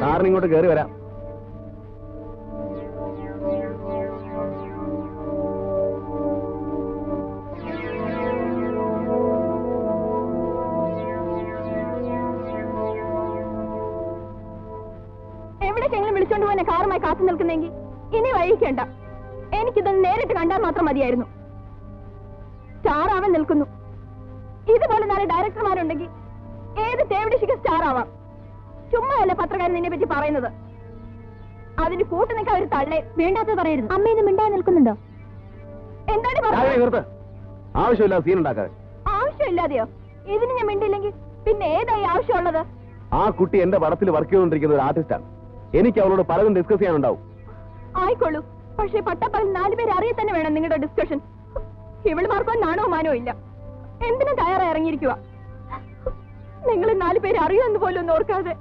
സാറിന് ഇങ്ങോട്ട് കയറി വരാം. എവിടേക്കെങ്കിലും വിളിച്ചോണ്ട് പോകാൻ കാറുമായി കാത്തു നിൽക്കുന്നെങ്കിൽ ഇനി വഴിക്കേണ്ട. എനിക്കിതൊന്ന് നേരിട്ട് കണ്ടാൽ മാത്രം മതിയായിരുന്നു. സ്റ്റാർ ആവാൻ നിൽക്കുന്നു. ഇതുപോലെ 4 ഡയറക്ടർമാരുണ്ടെങ്കിൽ ഏത് തേവിടിശിക്ക് സ്റ്റാർ ആവാം. ചുമ്മാ അല്ലേ പത്രക്കാരൻ നിന്നെ പറ്റി പറയുന്നത്. അതിന് കൂട്ടു നിൽക്കാൻ ഒരു തള്ളേ വേണ്ടാത്തത് പറയരുത്. അമ്മയൊന്നും മിണ്ടാതെ നിൽക്കുന്നുണ്ടോ? എന്താണ് പറഞ്ഞത്? ആവശ്യമില്ല സീൻ ഉണ്ടാക്കാതെ. ആവശ്യമില്ലാതെയോ? ഇതിന് ഞാൻ മിണ്ടില്ലെങ്കിൽ പിന്നെ ഏതായി ആവശ്യമുള്ളത്? ആ കുട്ടി എന്റെ പടത്തിൽ വർക്ക് ചെയ്തുകൊണ്ടിരിക്കുന്ന ഒരു ആർട്ടിസ്റ്റാണ്. എനിക്ക് അവളോട് പലതും ഡിസ്കസ് ചെയ്യാനുണ്ടാവും. ആയിക്കോളൂ. പക്ഷേ പട്ടപ്പകൽ 4 പേര് അറിയ തന്നെ വേണം നിങ്ങളുടെ ഡിസ്കഷൻ. ഇവളുമാർക്കോ നാണോ മാനോ ഇല്ല. എന്തിനും തയ്യാറായി ഇറങ്ങിയിരിക്കുക. നിങ്ങൾ 4 പേര് അറിയുമെന്ന് പോലും ഒന്നും ഓർക്കാതെ.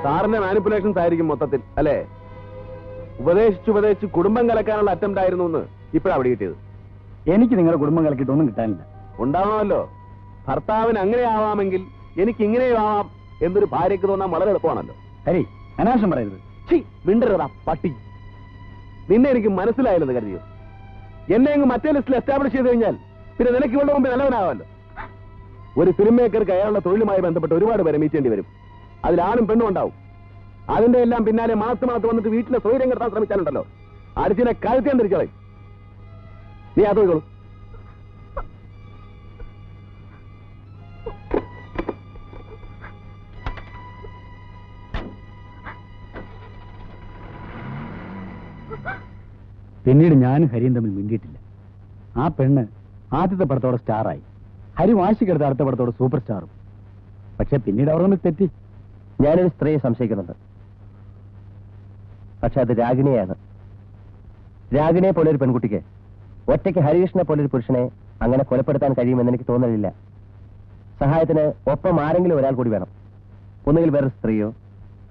സാറിന്റെ മാനിപ്പുലേഷൻസ് ആയിരിക്കും മൊത്തത്തിൽ അല്ലേ? ഉപദേശിച്ച് കുടുംബം കലക്കാനുള്ള അറ്റംപ്റ്റ് ആയിരുന്നു എന്ന് ഇപ്പോഴാണ് അവിടെ കിട്ടിയത്. എനിക്ക് നിങ്ങളുടെ കുടുംബം കലക്കിയിട്ടൊന്നും കിട്ടാനില്ല. ഉണ്ടാവണമല്ലോ. ഭർത്താവിന് അങ്ങനെ ആവാമെങ്കിൽ എനിക്ക് ഇങ്ങനെയും ആവാം എന്നൊരു ഭാര്യയ്ക്ക് തോന്നാൻ വളരെ എളുപ്പമാണല്ലോ. ഹരി, അനാവശ്യം പറയരുത്. മിണ്ടരുതാ പട്ടി. നിന്നെ എനിക്ക് മനസ്സിലായില്ലെന്ന് കരുതിയോ? എന്നെ അങ്ങ് മറ്റേ ലിസ്റ്റിൽ എസ്റ്റാബ്ലിഷ് ചെയ്ത് കഴിഞ്ഞാൽ പിന്നെ നിനക്ക് ഇവളുടെ മുമ്പ് നല്ലവനാവാമല്ലോ. ഒരു ഫിലിം മേക്കർക്ക് അയാളുടെ തൊഴിലുമായി ബന്ധപ്പെട്ട് ഒരുപാട് പേരെ മീറ്റേണ്ടി വരും. അതിലാണും പെണ്ണും ഉണ്ടാവും. അതിന്റെ എല്ലാം പിന്നാലെ മാത്ത് വന്നിട്ട് വീട്ടിലെ സ്വൈര്യം കെട്ടാൻ ശ്രമിച്ചാലുണ്ടല്ലോ, അടിച്ചിനെ കഴുത്തിയാൻ തിരിച്ചളെ. നീ അത് പോയിക്കോളൂ. പിന്നീട് ഞാനും ഹരിയും തമ്മിൽ മിണ്ടിയിട്ടില്ല. ആ പെണ്ണ് ആദ്യത്തെ പടത്തോടെ സ്റ്റാറായി. ഹരി വാശിക്കെടുത്ത അടുത്ത പടത്തോടെ സൂപ്പർ സ്റ്റാറും. പക്ഷെ പിന്നീട് അവർ തമ്മിൽ തെറ്റി. ഞാനൊരു സ്ത്രീയെ സംശയിക്കുന്നുണ്ട്. പക്ഷെ അത് രാഗിണിയാണ്. രാഗിണിയെ പോലെ ഒരു പെൺകുട്ടിക്ക് ഒറ്റയ്ക്ക് ഹരികൃഷ്ണനെ പോലൊരു പുരുഷനെ അങ്ങനെ കൊലപ്പെടുത്താൻ കഴിയുമെന്ന് എനിക്ക് തോന്നലില്ല. സഹായത്തിന് ഒപ്പം ആരെങ്കിലും ഒരാൾ കൂടി വേണം. ഒന്നുകിൽ വേറൊരു സ്ത്രീയോ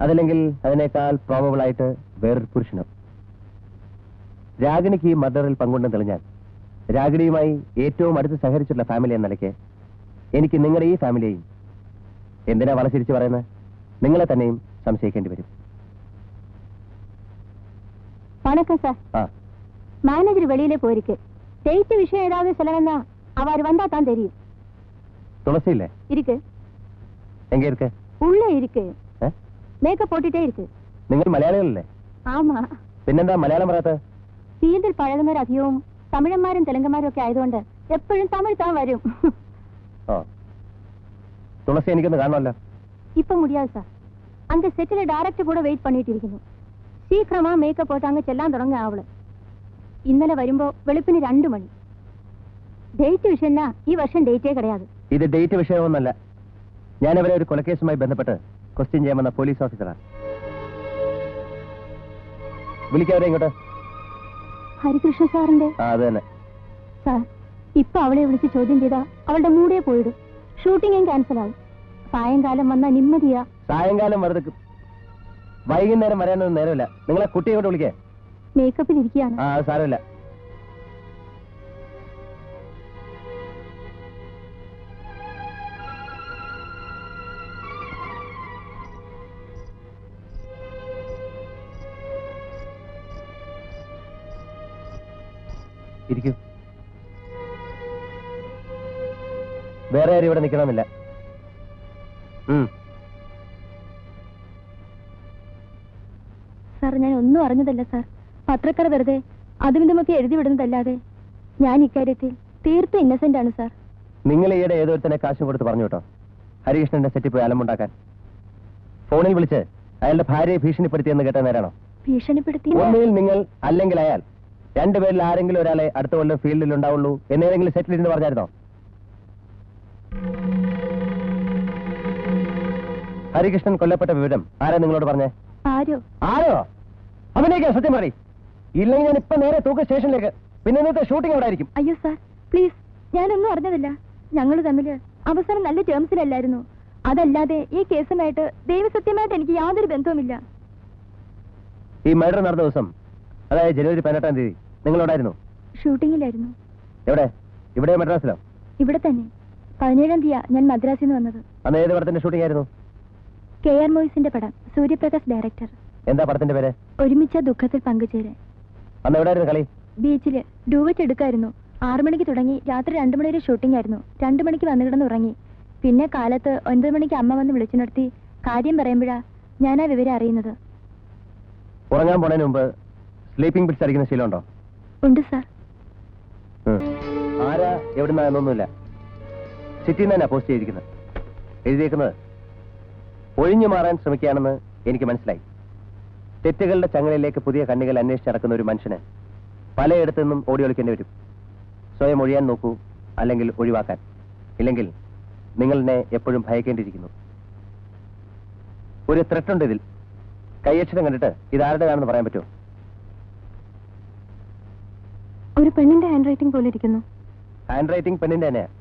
അതല്ലെങ്കിൽ അതിനേക്കാൾ പ്രോബബിൾ ആയിട്ട് വേറൊരു പുരുഷനോ. രാഗിണിക്ക് ഈ മർഡറിൽ പങ്കുണ്ടെന്ന് തെളിഞ്ഞാൽ രാഗിണിയുമായി ഏറ്റവും അടുത്ത് സഹകരിച്ചിട്ടുള്ള ഫാമിലി എന്ന നിലയ്ക്ക് എനിക്ക് നിങ്ങളുടെ ഈ ഫാമിലിയെയും, എന്തിനാ വളച്ചിരിച്ച് പറയുന്നത്, നിങ്ങളെ തന്നെയും സംശയിക്കേണ്ടി വരും. வணக்கம் சார். மேனேஜர் வெளியில போயிருக்கு. டேட் விஷயம் ஏதாவது சொல்லணும்னா அவர் வந்தா தான் தெரியும். துளசி இல்ல இருக்கு. எங்க இருக்கு? உள்ள இருக்கு. மேக்கப் போட்டுட்டே இருக்கு. നിങ്ങൾ മലയാളികളല്ലേ? ആമാ. പിന്നെന്താ മലയാളം പറയാത്ത? ഫീൽഡിൽ പഴകുന്നവർ അധികവും തമിഴന്മാരും തെലുങ്കന്മാരും ഒക്കെ ആയതുകൊണ്ട് എപ്പോഴും തമിഴ് താൻ വരും. തുളസി എനിക്കൊന്ന് കാണണമല്ലോ. இப்ப முடியாது சார். அந்த செட்டில டைரக்டர் கூட வெயிட் பண்ணிட்டு இருக்கணும். சீக்கிரமா மேக்கப் போட்டு அங்க செல்லாൻ തുടങ്ങ അവള്. ഇന്നലെ വരുമ്പോ വെളുപ്പിന് 2 മണി. ഡേറ്റ് വിഷയന്നാ ഈ വർഷം ഡേറ്റേ കിടയാതെ. ഇത് ഡേറ്റ് വിഷയമൊന്നല്ല. ഞാൻ ഇവരെ ഒരു കൊലക്കേസുമായി ബന്ധപ്പെട്ട് ക്വസ്റ്റ്യൻ ചെയ്യാമെന്ന പോലീസ് ഓഫീസറാണ്. വിളിക്കാവരെ ഇങ്ങോട്ട്. ഹരികൃഷ്ണ സാറിന്റെ? അത് തന്നെ സാർ. ഇപ്പൊ അവളെ വിളിച്ച് ചോദ്യം ചെയ്താ അവളുടെ മൂടേ പോയിടും. ഷൂട്ടിംഗും ക്യാൻസൽ ആവും. സായങ്കാലം വന്നാ നിമ്മതിയാ. സായങ്കാലം വെറുതെ വൈകുന്നേരം വരാനൊന്നും നേരമില്ല. നിങ്ങളെ കുട്ടിയെ കൊണ്ട് വിളിക്കേ. മേക്കപ്പിൽ ഇരിക്കുകയാണ്. അത് സാരമില്ല. ഇരിക്കൂ. വേറെ ആരും ഇവിടെ നിൽക്കണമെന്നില്ല. സാർ, ഞാൻ ഒന്നും അറിഞ്ഞതല്ല സാർ. പത്രക്കാർ വെറുതെ അതും ഇതുമൊക്കെ എഴുതി വിടുന്നതല്ലാതെ ഞാൻ ഇക്കാര്യത്തിൽ തീർത്തും ഇന്നസെന്റ് ആണ് സാർ. നിങ്ങൾ ഈയിടെ ഏതൊരുത്തനെ കാശും കൊടുത്ത് പറഞ്ഞു കേട്ടോ ഹരികൃഷ്ണന്റെ സെറ്റിൽ പോയി അലമ്പുണ്ടാക്കാൻ? ഫോണിൽ വിളിച്ച് അയാളുടെ ഭാര്യയെ ഭീഷണിപ്പെടുത്തിയെന്ന് കേട്ട നേരാണോ? ഭീഷണിപ്പെടുത്തി? ഒന്നുകിൽ നിങ്ങൾ അല്ലെങ്കിൽ അയാൾ, രണ്ടുപേരിൽ ആരെങ്കിലും ഒരാളെ അടുത്ത കൊല്ലം ഫീൽഡിൽ ഉണ്ടാവുള്ളൂ എന്നേതെങ്കിലും സെറ്റിൽ ഇരുന്ന് പറഞ്ഞായിരുന്നോ? ഹരികൃഷ്ണൻ കൊല്ലപ്പെട്ട വിവരം ആരാ നിങ്ങളോട് പറഞ്ഞേ? ആരോ? അവനേക്കാ സത്യം പറയും. ഇല്ലെങ്കിൽ ഞാൻ ഇപ്പൊ നേരെ തൂക്ക സ്റ്റേഷനിലേക്ക്. പിന്നെ ഇന്നത്തെ ഷൂട്ടിംഗ് അവിടെ ആയിരിക്കും. അയ്യോ സാർ, പ്ലീസ്. ഞാനൊന്നും അറിഞ്ഞതില്ല. ഞങ്ങൾ തമ്മിൽ അവസാനം നല്ല ടേംസിലല്ലായിരുന്നു. അതല്ലാതെ ഈ കേസുമായിട്ട് ദൈവസത്യമായിട്ട് എനിക്ക് യാതൊരു ബന്ധവുമില്ല. ഈ മർഡർ നടന്ന ദിവസം, അതായത് ജനുവരി 18-ാം തീയതി നിങ്ങളോടായിരുന്നു? ഷൂട്ടിങ്ങിലായിരുന്നു. എവിടെ? ഇവിടെ മദ്രാസിലോ? ഇവിടെ തന്നെ. 17-ാം തീയതി ഞാൻ മദ്രാസിൽ നിന്ന് വന്നത്. അന്ന് ഏത് പടത്തിന്റെ ഷൂട്ടിംഗ് ആയിരുന്നു? KR മൂവീസിന്റെ പടം. സൂര്യപ്രകാശ് ഡയറക്ടർ. എന്താ പടത്തിന്റെ പേര്? ഒരുമിച്ച ദുഃഖത്തിൽ പങ്കുചേരാൻ. അന്ന് എവിടെയായിരുന്നു കളി? ബീച്ചില് ഡൂവറ്റ് എടുക്കായിരുന്നു. 6 മണിക്ക് തുടങ്ങി രാത്രി 2 മണി വരെ ഷൂട്ടിംഗ് ആയിരുന്നു. 2 മണിക്ക് വന്നു കിടന്ന് ഉറങ്ങി. പിന്നെ കാലത്ത് 9 മണിക്ക് അമ്മ വന്ന് വിളിച്ചു നിർത്തി കാര്യം പറയുമ്പോഴാ ഞാൻ ആ വിവരം അറിയുന്നത്. ഉറങ്ങാൻ പോണതിന് മുമ്പ് സ്ലീപ്പിംഗ് പിൽസ് അടിക്കുന്ന ശീലമുണ്ടോ? ഉണ്ട് സാർ. ആരാ എവിടുന്ന എന്നൊന്നുമില്ല. സിറ്റിയിൽ തന്നെ പോസ്റ്റ് ചെയ്തിരിക്കുന്നത്. എഴുതിയേക്കുന്നത് ഒഴിഞ്ഞു മാറാൻ ശ്രമിക്കുകയാണെന്ന് എനിക്ക് മനസ്സിലായി. തെറ്റുകളുടെ ചങ്ങലയിലേക്ക് പുതിയ കണ്ണികൾ അന്വേഷിച്ചടക്കുന്ന ഒരു മനുഷ്യന് പലയിടത്തു നിന്നും ഓടി ഒളിക്കേണ്ടി വരും. സ്വയം ഒഴിയാൻ നോക്കൂ, അല്ലെങ്കിൽ ഒഴിവാക്കാൻ. ഇല്ലെങ്കിൽ നിങ്ങളെ എപ്പോഴും ഭയക്കേണ്ടിയിരിക്കുന്നു. ഒരു ത്രെട്ടുണ്ട് ഇതിൽ. കൈയക്ഷരം കണ്ടിട്ട് ഇതാരുടേതാണെന്ന് പറയാൻ പറ്റുമോ? ഒരു പെണ്ണിന്റെ ഹാൻഡ് റൈറ്റിംഗ് പോലെ ഇരിക്കുന്നു. ഹാൻഡ് റൈറ്റിംഗ് പെണ്ണിന്റെ തന്നെയാണ്.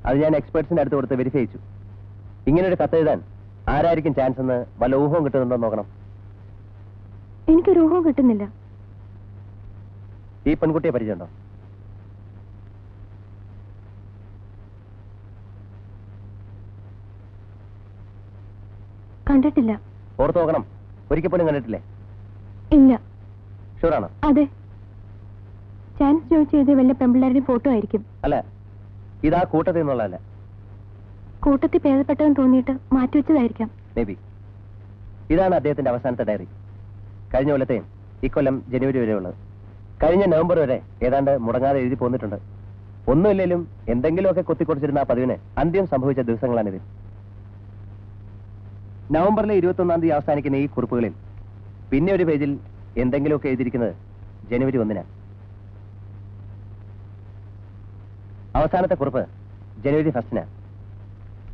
അത് ഞാൻ എക്സ്പേർട്സിന്റെ അടുത്ത് കൊടുത്ത് വെരിഫൈ ചെയ്യിച്ചു. ഇങ്ങനൊരു കത്ത് എഴുതാൻ ആരായിരിക്കും ചാൻസ് എന്ന് വല്ല ഊഹവും കിട്ടുന്നുണ്ടോ നോക്കണം. എനിക്കൊരു ഊഹവും കിട്ടുന്നില്ല. ഈ പെൺകുട്ടിയെ പരിചയമുണ്ടോ? കണ്ടിട്ടില്ല. ഓർത്ത് നോക്കണം. ഒരിക്കൽ പോലും കണ്ടിട്ടില്ലേ? ഇല്ല. ഷുവറാണോ? അതെ. ചാൻസ് ചോദിച്ച് എഴുതിയ വല്ല പെമ്പിള്ളേരുടെ ഫോട്ടോ ആയിരിക്കും. അല്ല, ഇതാ കൂട്ടത്തിൽ നിന്നുള്ളതല്ല. കൂട്ടത്തിൽ ഭേദപ്പെട്ടതെന്ന് തോന്നിയിട്ട് മാറ്റിവെച്ചതായിരിക്കാം. May be. ഇതാണ് അദ്ദേഹത്തിന്റെ അവസാനത്തെ ഡയറി. കഴിഞ്ഞ കൊല്ലത്തെയും ഇക്കൊല്ലം ജനുവരി വരെ ഉള്ളത്. കഴിഞ്ഞ നവംബർ വരെ ഏതാണ്ട് മുടങ്ങാതെ എഴുതി പോന്നിട്ടുണ്ട്. ഒന്നുമില്ലെങ്കിലും എന്തെങ്കിലുമൊക്കെ കൊത്തിക്കൊടിച്ചിരുന്ന ആ പതിവിന് അന്ത്യം സംഭവിച്ച ദിവസങ്ങളാണിത്. നവംബറിലെ 21-ാം തീയതി അവസാനിക്കുന്ന ഈ കുറിപ്പുകളിൽ പിന്നെ ഒരു പേജിൽ എന്തെങ്കിലുമൊക്കെ എഴുതിയിരിക്കുന്നത് ജനുവരി 1-നാണ്. അവസാനത്തെ കുറിപ്പ് ജനുവരി 1-നാണ്.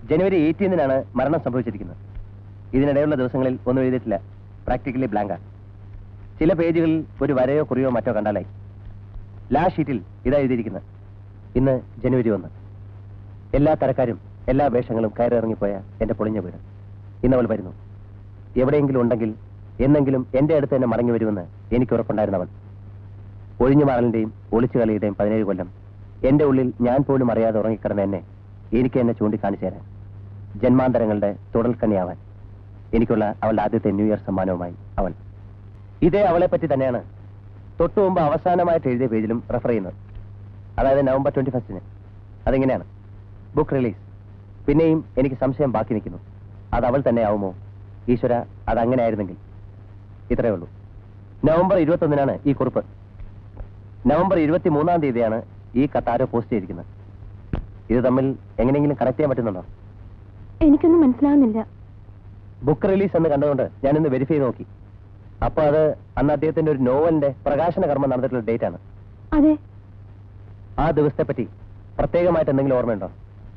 ജനുവരി 18-നാണ് മരണം സംഭവിച്ചിരിക്കുന്നത്. ഇതിനിടെയുള്ള ദിവസങ്ങളിൽ ഒന്നും എഴുതിയിട്ടില്ല. പ്രാക്ടിക്കലി ബ്ലാങ്കാണ്. ചില പേജുകളിൽ ഒരു വരയോ കുറിയോ മറ്റോ കണ്ടാലായി. ലാസ്റ്റ് ഷീറ്റിൽ ഇതാ എഴുതിയിരിക്കുന്നത്. ഇന്ന് ജനുവരി 1. എല്ലാ തരക്കാരും എല്ലാ വേഷങ്ങളും കയറിറങ്ങിപ്പോയ എന്റെ പൊളിഞ്ഞ വീട്. ഇന്നവൾ വരുന്നു. എവിടെയെങ്കിലും ഉണ്ടെങ്കിൽ എന്നെങ്കിലും എന്റെ അടുത്ത് തന്നെ മടങ്ങി വരുമെന്ന് എനിക്ക് ഉറപ്പുണ്ടായിരുന്നവൾ. ഒഴിഞ്ഞുമാറലിന്റെയും ഒളിച്ചുകളിയുടെയും 17 കൊല്ലം എന്റെ ഉള്ളിൽ ഞാൻ പോലും അറിയാതെ ഉറങ്ങിക്കിടന്ന എനിക്ക് എന്നെ ചൂണ്ടിക്കാണിച്ചു തരാൻ, ജന്മാന്തരങ്ങളുടെ തുടൽക്കണ്ണിയാവാൻ എനിക്കുള്ള അവളുടെ ആദ്യത്തെ ന്യൂ ഇയർ സമ്മാനവുമായി അവൾ. ഇതേ അവളെ പറ്റി തന്നെയാണ് തൊട്ടു മുമ്പ് അവസാനമായിട്ട് എഴുതിയ പേജിലും റെഫർ ചെയ്യുന്നത്. അതായത് നവംബർ 21-ന്. അതെങ്ങനെയാണ്? Book release. പിന്നെയും എനിക്ക് സംശയം ബാക്കി നിൽക്കുന്നു. അത് അവൾ തന്നെ ആവുമോ? ഈശ്വര, അതങ്ങനെ ആയിരുന്നെങ്കിൽ. ഇത്രയേ ഉള്ളൂ. നവംബർ 21-നാണ് ഈ കുറിപ്പ്. നവംബർ 23-ാം തീയതിയാണ് ഈ കത്താരോ പോസ്റ്റ് ചെയ്തിരിക്കുന്നത്. ഇത് തമ്മിൽ എങ്ങനെയെങ്കിലും കണക്ട് ചെയ്യാൻ പറ്റുന്നുണ്ടോ? എനിക്കൊന്നും മനസ്സിലാവുന്നില്ല. ബുക്ക് റിലീസ് എന്ന് കണ്ടുകൊണ്ട് ഞാനിന്ന് വെരിഫൈ നോക്കി. അപ്പൊ അത് അന്ന് അദ്ദേഹത്തിന്റെ ഒരു നോവലിന്റെ പ്രകാശന കർമ്മം നടന്നിട്ടുള്ള ഡേറ്റ് ആണ്. അതെ. ആ ദിവസത്തെ പറ്റി പ്രത്യേകമായിട്ട് എന്തെങ്കിലും ഓർമ്മയുണ്ടോ?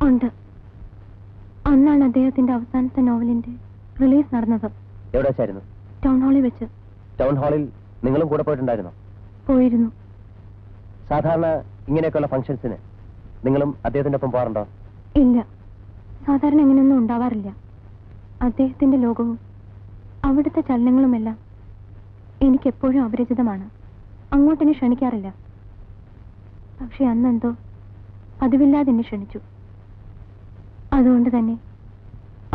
ഉണ്ട്. അന്നാണ് അദ്ദേഹത്തിന്റെ അവസാനത്തെ നോവലിന്റെ റിലീസ് നടന്നത്. എവിടെ വെച്ചായിരുന്നു? ടൗൺ ഹാളിൽ വെച്ച്. ടൗൺ ഹാളിൽ നിങ്ങളും കൂടെ പോയിട്ടുണ്ടായിരുന്നോ? പോയിരുന്നു. സാധാരണ ഇങ്ങനെയൊക്കെയുള്ള ഫംഗ്ഷൻസിന് നിങ്ങളും അദ്ദേഹത്തിന്റെ ഒപ്പം പോകാറുണ്ടോ? ഇല്ല, സാധാരണ ഇങ്ങനെയൊന്നും ഉണ്ടാവാറില്ല. അദ്ദേഹത്തിന്റെ ലോകവും അവിടുത്തെ ചലനങ്ങളുമെല്ലാം എനിക്കെപ്പോഴും അപരിചിതമാണ്. അങ്ങോട്ടെന്നെ ക്ഷണിക്കാറില്ല. പക്ഷെ അന്നെന്തോ പതിവില്ലാതെ എന്നെ ക്ഷണിച്ചു. അതുകൊണ്ട് തന്നെ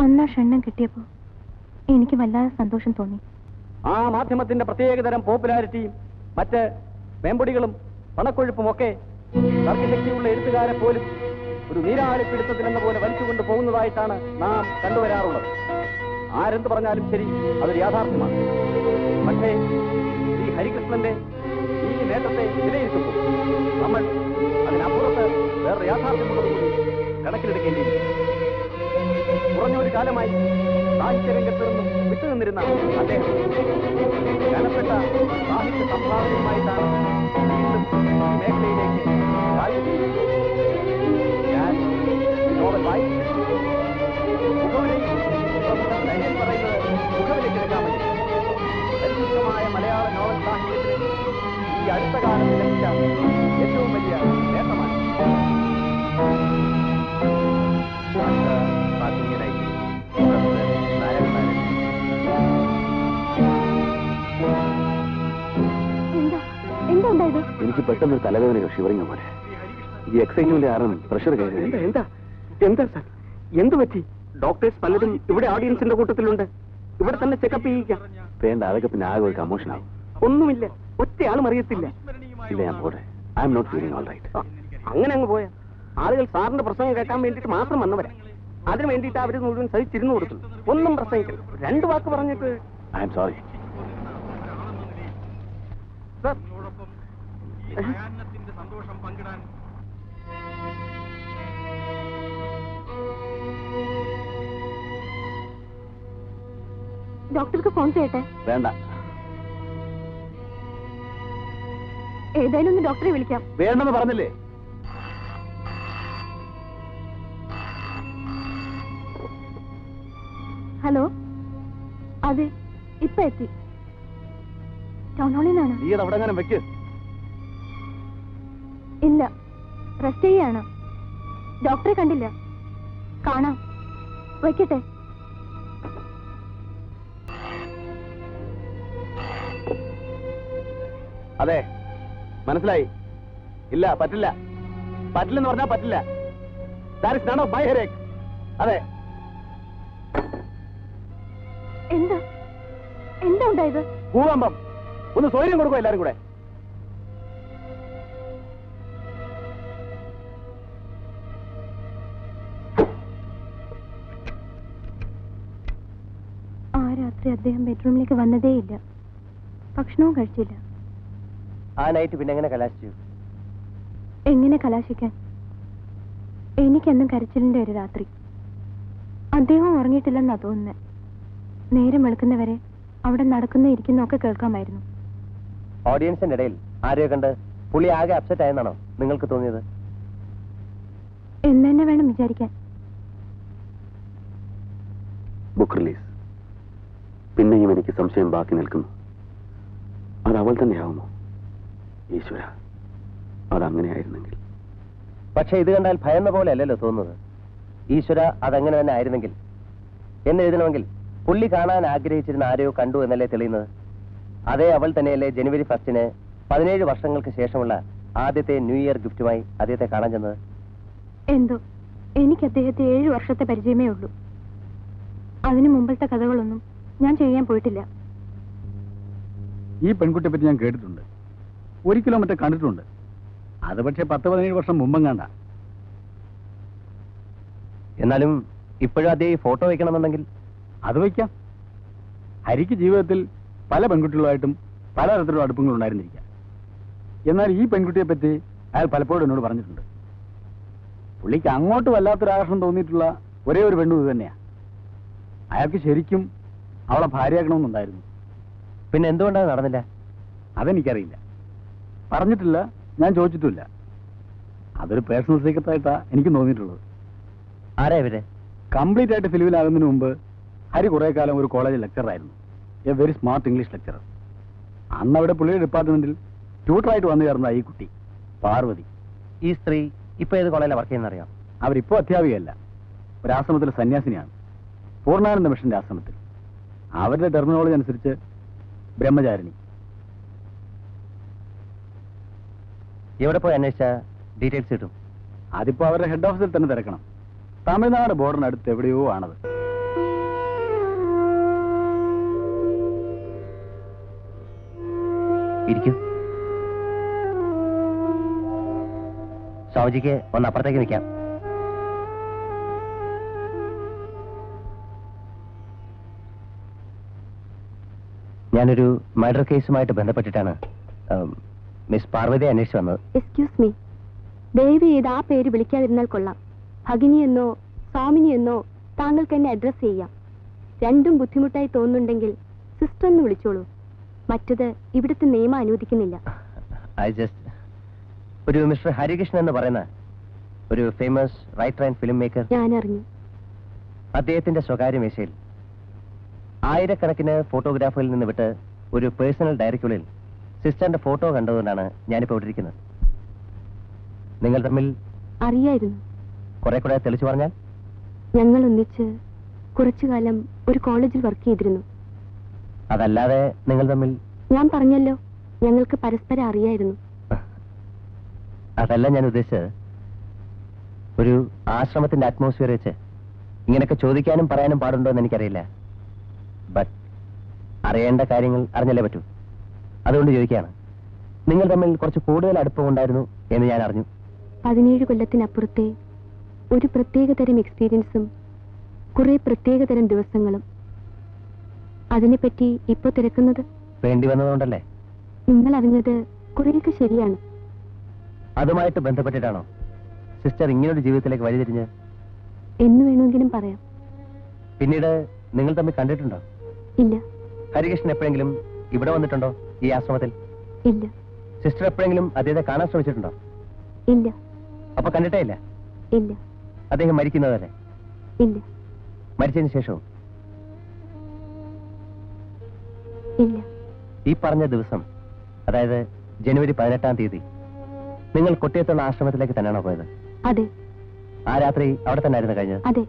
അന്നാ ക്ഷണം കിട്ടിയപ്പോൾ എനിക്ക് വല്ലാതെ സന്തോഷം തോന്നി. ആ മാധ്യമത്തിന്റെ പ്രത്യേകതരം പോപ്പുലാരിറ്റിയും മറ്റ് മേമ്പൊടികളും പണക്കൊഴുപ്പും ഒക്കെ തർക്കശക്തിയുള്ള എഴുത്തുകാരെ പോലും ഒരു നീരാളിപ്പിടുത്തത്തിലെന്ന പോലെ വലിച്ചുകൊണ്ട് പോകുന്നതായിട്ടാണ് നാം കണ്ടുവരാറുള്ളത്. ആരെന്ത് പറഞ്ഞാലും ശരി, അതൊരു യാഥാർത്ഥ്യമാണ്. പക്ഷേ ഈ ഹരികൃഷ്ണന്റെ ഈ നേട്ടത്തെ വിലയിരുത്തുമ്പോൾ നമ്മൾ അതിനപ്പുറത്ത് വേറെ യാഥാർത്ഥ്യമുള്ളതുകൂടി കണക്കിലെടുക്കേണ്ടിയിരിക്കും. കുറഞ്ഞൊരു കാലമായി സാഹിത്യരംഗത്ത് നിന്നും വിട്ടുനിന്നിരുന്ന അദ്ദേഹം കനപ്പെട്ട സാഹിത്യ സംഭാവനയുമായിട്ടാണ് വീണ്ടും ഈ മേഖലയിലേക്ക് കാഴ്ച. ഞാൻ ഈ നോവൽ വായിച്ചു. പറയുന്നത് മുഖവിലേക്ക് എടുക്കാമെങ്കിൽ പരിശുദ്ധമായ മലയാള നോവൽ സാഹിത്യത്തിന് ഈ അടുത്ത കാലത്ത് ലഭിച്ച ഏറ്റവും വലിയ നേട്ടമാണ്. എന്താ ഉണ്ടായത്? എനിക്ക് പെട്ടെന്ന് തലവേദന ഷിവറിങ് പോലെ. ഈ എക്സൈറ്റ്മെന്റ് കാരണം പ്രഷർ കയറി. എന്താ എന്താ സാർ, എന്ത് പറ്റി? ഡോക്ടേഴ്സ് പലരും ഇവിടെ ഓഡിയൻസിന്റെ കൂട്ടത്തിലുണ്ട്. ഇവിടെ തന്നെ ചെക്കപ്പ് ചെയ്യിക്കാം. വേണ്ട, അതൊക്കെ പിന്നെ ആകെ ഒരു കമോഷൻ ആവും. ഒന്നുമില്ല, ഒറ്റയാളും അറിയത്തില്ല. ഇല്ല, ഞാൻ പോട്ടെ. I'm not feeling all right. അങ്ങനെ അങ്ങ് പോയാ ആളുകൾ സാറിന്റെ പ്രസംഗം കേൾക്കാൻ വേണ്ടിയിട്ട് മാത്രം വന്നവരാ. അതിന് വേണ്ടിയിട്ട് അവർ മുഴുവൻ സഹിച്ചിരുന്നു കൊടുത്തു. ഒന്നും പ്രസംഗിക്കില്ല. 2 വാക്ക് പറഞ്ഞിട്ട് ഐ എം സോറി. സാർ, സന്തോഷം പങ്കിടാൻ ഡോക്ടർക്ക് ഫോൺ ചെയ്യട്ടെ? വേണ്ട. ഏതായാലും ഒന്ന് ഡോക്ടറെ വിളിക്കാം. വേണ്ടെന്ന് പറഞ്ഞില്ലേ? ഹലോ, അതെ, ഇപ്പൊ എത്തി. ടൗൺ ഹാളിൽ നിന്നാണ്. നീ അത് അവിടെ അങ്ങനെ വെക്ക്. ഇല്ല, റെസ്റ്റ് ചെയ്യാണ്. ഡോക്ടറെ കണ്ടില്ല. കാണാം. വയ്ക്കട്ടെ. അതെ, മനസ്സിലായി. ഇല്ല, പറ്റില്ല. പറ്റില്ലെന്ന് പറഞ്ഞാൽ പറ്റില്ല. That is none of my headache. അതെ. എന്താ എന്താ ഉണ്ടായത്? ഭൂകമ്പം. ഒന്ന് സൗകര്യം കൊടുക്കും എല്ലാരും കൂടെ. ആ രാത്രി അദ്ദേഹം ബെഡ്റൂമിലേക്ക് വന്നതേയില്ല. ഭക്ഷണവും കഴിച്ചില്ല. ആ നൈറ്റ് പിന്നെ എങ്ങനെ കലാശിച്ചു? എങ്ങനെ കലാശിക്കാൻ? എനിക്കെന്നും കരച്ചിലിന്റെ ഒരു രാത്രി. അദ്ദേഹം ഉറങ്ങിയിട്ടില്ലെന്നാ തോന്നുന്നത്. നേരം വെളുക്കുന്നവരെ അവിടെ നടക്കുന്ന ഇരിക്കുന്നൊക്കെ കേൾക്കാമായിരുന്നു. ഓഡിയൻസിന്റെ ഇടയിൽ ആരെയോ കണ്ട് പുള്ളി ആകെ അപ്സെറ്റ് ആയെന്നാണോ നിങ്ങൾക്ക് തോന്നിയത്? എന്ന് തന്നെ വേണം വിചാരിക്കാൻ. Book release. പിന്നെയും എനിക്ക് സംശയം ബാക്കി നിൽക്കുന്നു. അത് അവൾ തന്നെയാവുമോ? ഈശ്വര, അതങ്ങനെയായിരുന്നെങ്കിൽ. പക്ഷെ ഇത് കണ്ടാൽ ഭയന്ന പോലെ അല്ലല്ലോ തോന്നുന്നത്. ഈശ്വര, അതങ്ങനെ തന്നെ ആയിരുന്നെങ്കിൽ എന്ന് എഴുതണമെങ്കിൽ പുള്ളി കാണാൻ ആഗ്രഹിച്ചിരുന്ന ആരെയോ കണ്ടു എന്നല്ലേ തെളിയുന്നത്? അതേ അവൾ തന്നെയല്ലേ ജനുവരി 1 17 വർഷങ്ങൾക്ക് ശേഷമുള്ള ആദ്യത്തെ ന്യൂ ഇയർ ഗിഫ്റ്റുമായി അദ്ദേഹത്തെ കാണാൻ ചെന്നത്? എന്തോ എനിക്ക് അദ്ദേഹത്തെ 7 വർഷത്തെ പരിചയമേ ഉള്ളൂ. അതിനു മുമ്പത്തെ കഥകളൊന്നും ഞാൻ ചെയ്യാൻ പോയിട്ടില്ല. ഈ പെൺകുട്ടിയെ പറ്റി ഞാൻ കേട്ടിട്ടുണ്ട്. ഒരിക്കലും മറ്റേ കണ്ടിട്ടുണ്ട്. അത് പക്ഷേ 10-17 വർഷം മുമ്പും കണ്ട. എന്നാലും ഇപ്പോഴും അദ്ദേഹം ഈ ഫോട്ടോ വയ്ക്കണമെന്നുണ്ടെങ്കിൽ അത് വയ്ക്കാം. ഹരിക്ക് ജീവിതത്തിൽ പല പെൺകുട്ടികളുമായിട്ടും പലതരത്തിലുള്ള അടുപ്പങ്ങൾ ഉണ്ടായിരുന്നിരിക്കാം. എന്നാൽ ഈ പെൺകുട്ടിയെ പറ്റി അയാൾ പലപ്പോഴും എന്നോട് പറഞ്ഞിട്ടുണ്ട്. പുള്ളിക്ക് അങ്ങോട്ട് വല്ലാത്തൊരാകർഷണം തോന്നിയിട്ടുള്ള ഒരേ ഒരു പെണ്ണു ഇത് തന്നെയാ. അയാൾക്ക് ശരിക്കും അവളെ ഭാര്യയാക്കണമെന്നുണ്ടായിരുന്നു. പിന്നെ എന്തുകൊണ്ടാണ് നടന്നില്ല? അതെനിക്കറിയില്ല. പറഞ്ഞിട്ടില്ല, ഞാൻ ചോദിച്ചിട്ടില്ല. അതൊരു പേഴ്സണൽ സീക്രട്ടായിട്ടാ എനിക്ക് തോന്നിയിട്ടുള്ളത്. ആരാ ഇവര്? കംപ്ലീറ്റ് ആയിട്ട് ഫിലിമിലാകുന്നതിന് മുമ്പ് ഹരി കുറെ കാലം ഒരു കോളേജിൽ ലെക്ചറായിരുന്നു. A very smart English lecturer. അന്ന് അവിടെ പുള്ളിയുടെ ഡിപ്പാർട്ട്മെന്റിൽ ട്യൂട്ടറായിട്ട് വന്നു ചേർന്ന ഈ കുട്ടി പാർവതി. ഈ സ്ത്രീ ഇപ്പൊ ഏത് കോളേജിലാണ് വർക്ക് ചെയ്യുന്നറിയാം? അവരിപ്പോ അധ്യാപികയല്ല, ഒരു ആശ്രമത്തിലെ സന്യാസിനിയാണ്. പൂർണ്ണാനന്ദ മിഷന്റെ ആശ്രമത്തിൽ. അവരുടെ ടെർമിനോളജി അനുസരിച്ച് ബ്രഹ്മചാരിണി. എവിടെ പോയി അന്വേഷിച്ച ഡീറ്റെയിൽസ് കിട്ടും? അതിപ്പോ അവരുടെ ഹെഡ് ഓഫീസിൽ തന്നെ തിരക്കണം. തമിഴ്നാട് ബോർഡറിനടുത്ത് എവിടെയോ ആണത്. ഇരിക്കും. സ്വാമിജിക്ക് ഒന്ന് അപ്പുറത്തേക്ക് നിൽക്കാം. ഞാനൊരു മർഡർ കേസുമായിട്ട് ബന്ധപ്പെട്ടിട്ടാണ് മിസ് പാർവതി അന്വേഷിച്ചു വന്നത്. എക്സ്ക്യൂസ് മീ, ദയവ് ചെയ്ത് ആ പേര് വിളിക്കാതിരുന്നാൽ കൊള്ളാം. ഭഗിനി എന്നോ സ്വാമിനി എന്നോ താങ്കൾക്ക് എന്നെ അഡ്രസ് ചെയ്യാം. രണ്ടും ബുദ്ധിമുട്ടായി തോന്നുന്നുണ്ടെങ്കിൽ സിസ്റ്റർ എന്ന് വിളിച്ചോളൂ. മറ്റത് ഇവിടുത്തെ നിയമം അനുവദിക്കുന്നില്ല. ഒരു മിസ്റ്റർ ഹരികൃഷ്ണൻ എന്ന് പറയുന്ന ഒരു famous writer and film maker, ഞാൻ അറിഞ്ഞു. അദ്ദേഹത്തിന്റെ സ്വകാര്യ മേശയിൽ ആയിരക്കണക്കിന് ഫോട്ടോഗ്രാഫുകളിൽ നിന്ന് വിട്ട് ഒരു പേഴ്സണൽ ഡയറിക്കുള്ളിൽ സിസ്റ്ററിന്റെ ഫോട്ടോ കണ്ടതുകൊണ്ടാണ് ഞാനിപ്പോ ഇവിടെ ഇരിക്കുന്നത്. നിങ്ങൾ തമ്മിൽ അറിയായിരുന്നു. കുറെ കൂടെ തെളിച്ചു പറഞ്ഞാൽ? ഞങ്ങൾ ഒന്നിച്ച് കുറച്ചു കാലം ഒരു കോളേജിൽ വർക്ക് ചെയ്തിരുന്നു. അതല്ലാതെ നിങ്ങൾ തമ്മിൽ? ഞാൻ പറഞ്ഞല്ലോ, ഞങ്ങൾക്ക് പരസ്പരം അറിയായിരുന്നു. അതല്ല ഞാൻ ഉദ്ദേശിച്ചത്. ഒരു ആശ്രമത്തിന്റെ അറ്റ്മോസ്ഫിയർ വെച്ച് ഇങ്ങനെയൊക്കെ ചോദിക്കാനും പറയാനും പാടുണ്ടോ എന്ന് എനിക്കറിയില്ല. ബട്ട് അറിയേണ്ട കാര്യങ്ങൾ അറിഞ്ഞല്ലേ പറ്റൂ. അതുകൊണ്ട് ചോദിക്കുകയാണ്, നിങ്ങൾ തമ്മിൽ കുറച്ച് കൂടുതൽ അടുപ്പമുണ്ടായിരുന്നു എന്ന് ഞാൻ അറിഞ്ഞു. 17 കൊല്ലത്തിനപ്പുറത്തെ ഒരു പ്രത്യേകതരം എക്സ്പീരിയൻസും കുറെ പ്രത്യേകതരം ദിവസങ്ങളും. അതിനെപ്പറ്റി ഇപ്പൊ തിരക്കുന്നത് വേണ്ടി വന്നതുകൊണ്ടല്ലേ? നിങ്ങൾ അറിഞ്ഞത് കുറേയൊക്കെ ശരിയാണ്. അതുമായിട്ട് ബന്ധപ്പെട്ടിട്ടാണോ സിസ്റ്റർ ഇങ്ങനൊരു ജീവിതത്തിലേക്ക് വഴിതിരിഞ്ഞ്? എന്ന് വേണമെങ്കിലും പറയാം. പിന്നീട് നിങ്ങൾ തമ്മിൽ കണ്ടിട്ടുണ്ടോ? ഇല്ല. ഹരികൃഷ്ണൻ എപ്പോഴെങ്കിലും ഇവിടെ വന്നിട്ടുണ്ടോ ഈ ആശ്രമത്തിൽ? ഇല്ല. സിസ്റ്റർ എപ്പോഴെങ്കിലും അദ്ദേഹത്തെ കാണാൻ ശ്രമിച്ചിട്ടുണ്ടോ? ഇല്ല. അപ്പൊ കണ്ടിട്ടേ ഇല്ല? ഇല്ല. അദ്ദേഹം മരിക്കുന്നതല്ലേ? ഇല്ല. മരിച്ചതിന് ശേഷവും? ഇല്ല. ഈ പറഞ്ഞ ദിവസം, അതായത് ജനുവരി 18-ാം തീയതി, നിങ്ങൾ കൊട്ടിയത്തുള്ള ആശ്രമത്തിലേക്ക് തന്നെയാണോ പോയത്? അതെ. ആ രാത്രി അവിടെ തന്നെ ആയിരുന്നു കഴിഞ്ഞത്? അതെ.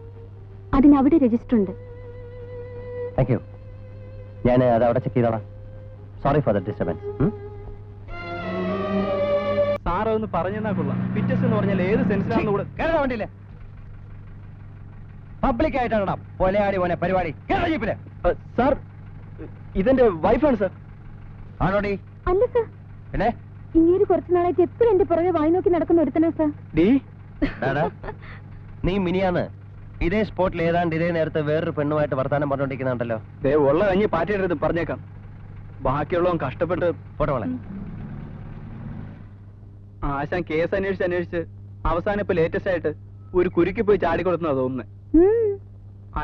അതിനവിടെ രജിസ്റ്റർ ഉണ്ട്. Thank you. ഞാൻ അത് അവിടെ ചെക്ക് ചെയ്തോളാം. Sorry for the disturbance. Sir ഒന്ന് പറഞ്ഞാ കൊള്ളാം. ഫിറ്റ്നസ് എന്ന് പറഞ്ഞാൽ ഏത് സെൻസിലാണെന്ന് കൂടെ വേണ്ടിയില്ലേ? പബ്ലിക് ആയിട്ടാണ് പൊലയാടി പോലെ പരിപാടി. സാർ, ഇതെന്റെ വൈഫാണ് സാർ. ആണോടി? അല്ല സർ, പിന്നെ ഇങ്ങനെ കുറച്ചു നാളായിട്ട് എപ്പോഴും എന്റെ പുറകെ വായി നോക്കി നടക്കുന്ന ഒരുത്തനാ സർ. നീ മിനിയാന്ന് ഇതേ സ്പോട്ടിൽ ഏതാണ്ട് ഇതേ നേരത്തെ വേറൊരു പെണ്ണുമായിട്ട് വർത്താനം പറഞ്ഞോണ്ടിരിക്കുന്നുണ്ടല്ലോ. ഉള്ള കഞ്ഞി പാറ്റയിടരുത്, പറഞ്ഞേക്കാം. ബാക്കിയുള്ളവൻ കഷ്ടപ്പെട്ട് പോട്ടെ. ആശാൻ കേസ് അന്വേഷിച്ച് അവസാനം ഇപ്പൊ ലേറ്റസ്റ്റ് ആയിട്ട് ഒരു കുരുക്കി പോയി ചാടിക്കൊടുത്തുന്നാ തോന്നുന്നത്.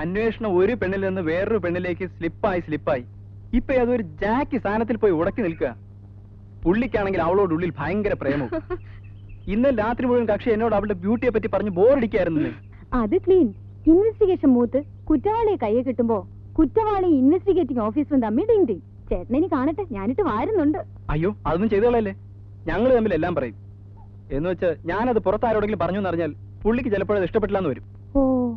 അന്വേഷണം ഒരു പെണ്ണിൽ നിന്ന് വേറൊരു പെണ്ണിലേക്ക് സ്ലിപ്പായി ഇപ്പൊ അതൊരു ജാക്കി സ്ഥാനത്തിൽ പോയി ഉടക്കി നിൽക്കുക. പുള്ളിക്കാണെങ്കിൽ അവളോട് ഉള്ളിൽ ഭയങ്കര പ്രേമവും. ഇന്നലെ രാത്രി മുഴുവൻ കക്ഷി എന്നോട് അവളുടെ ബ്യൂട്ടിയെ പറ്റി പറഞ്ഞ് ബോറടിക്കായിരുന്നു. അത് ക്ലീൻ ഇൻവെസ്റ്റിഗേഷൻ മൂത്ത് കുറ്റവാളിയെ കയ്യെ കിട്ടുമ്പോ കുറ്റവാളി ഇൻവെസ്റ്റിഗേറ്റിംഗ് ഓഫീസറും തമ്മിൽ ഡിങ് ഡിങ്. ചേട്ടനെ കാണട്ടെ, ഞാനിട്ട് വാരുന്നുണ്ട്. അയ്യോ, അതൊന്നും ചെയ്തോളല്ലേ. ഞങ്ങൾ തമ്മിൽ എല്ലാം പറയും. എന്ന് വെച്ച് ഞാനത് പുറത്താരോടെങ്കിലും പറഞ്ഞു എന്നറിഞ്ഞാൽ പുള്ളിക്ക് ചിലപ്പോഴത് ഇഷ്ടപ്പെട്ടില്ലെന്ന് വരും. ഓ